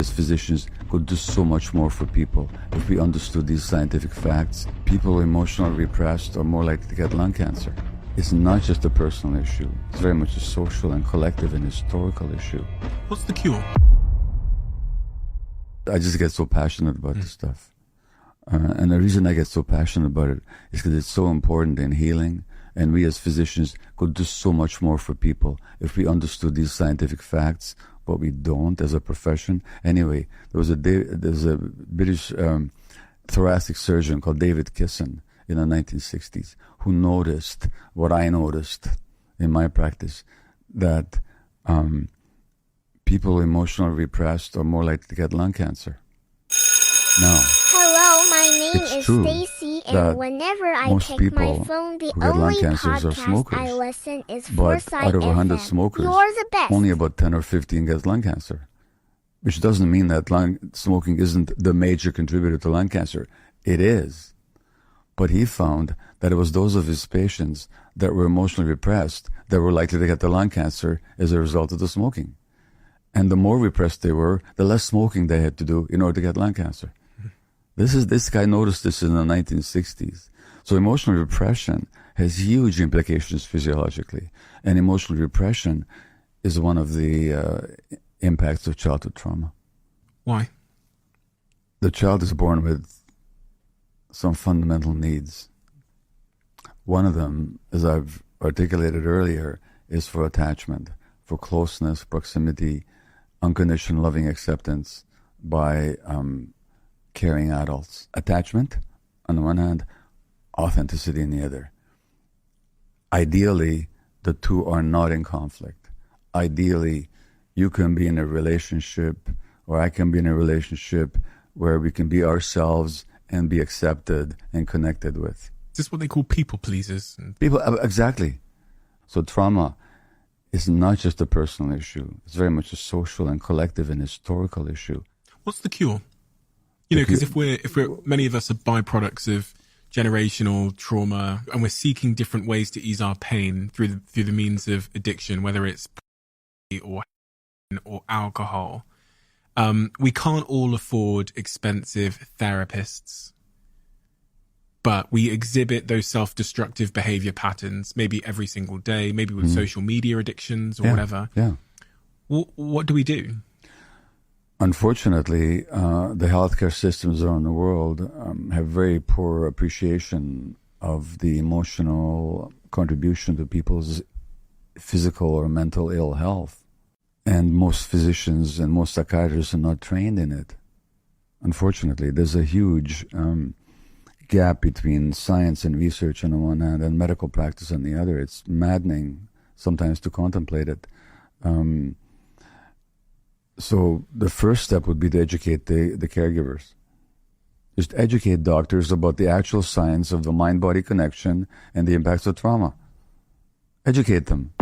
As physicians could do so much more for people if we understood these scientific facts. People emotionally repressed are more likely to get lung cancer. It's not just a personal issue. It's very much a social and collective and historical issue. What's the cure? I just get so passionate about this stuff. And the reason I get so passionate about it is because it's so important in healing. And we as physicians could do so much more for people if we understood these scientific facts, but we don't as a profession. Anyway, there's a British thoracic surgeon called David Kisson in the 1960s who noticed what I noticed in my practice, that people emotionally repressed are more likely to get lung cancer. Now, hello, my name is Stacy, and whenever I check my phone, the only podcast I listen is Foresight out of 100 FM. smokers, You're the best. only about 10 or 15 get lung cancer, which doesn't mean that smoking isn't the major contributor to lung cancer. It is. But he found that it was those of his patients that were emotionally repressed that were likely to get the lung cancer as a result of the smoking. And the more repressed they were, the less smoking they had to do in order to get lung cancer. This guy noticed this in the 1960s. So emotional repression has huge implications physiologically. And emotional repression is one of the impacts of childhood trauma. Why? The child is born with some fundamental needs. One of them, as I've articulated earlier, is for attachment, for closeness, proximity, unconditional loving acceptance by caring adults. Attachment on the one hand, authenticity on the other. Ideally, the two are not in conflict. Ideally, you can be in a relationship, or I can be in a relationship where we can be ourselves and be accepted and connected with. Is this what they call people pleasers? People, exactly. So trauma is not just a personal issue. It's very much a social and collective and historical issue. What's the cure? You know, because if we're many of us are byproducts of generational trauma, and we're seeking different ways to ease our pain through the means of addiction, whether it's or alcohol. We can't all afford expensive therapists, but we exhibit those self-destructive behavior patterns maybe every single day, maybe with social media addictions or whatever. Yeah. What do we do? Unfortunately, the healthcare systems around the world have very poor appreciation of the emotional contribution to people's physical or mental ill health. And most physicians and most psychiatrists are not trained in it. Unfortunately, there's a huge gap between science and research on the one hand and medical practice on the other. It's maddening sometimes to contemplate it. So the first step would be to educate the caregivers. Just educate doctors about the actual science of the mind-body connection and the impacts of trauma. Educate them.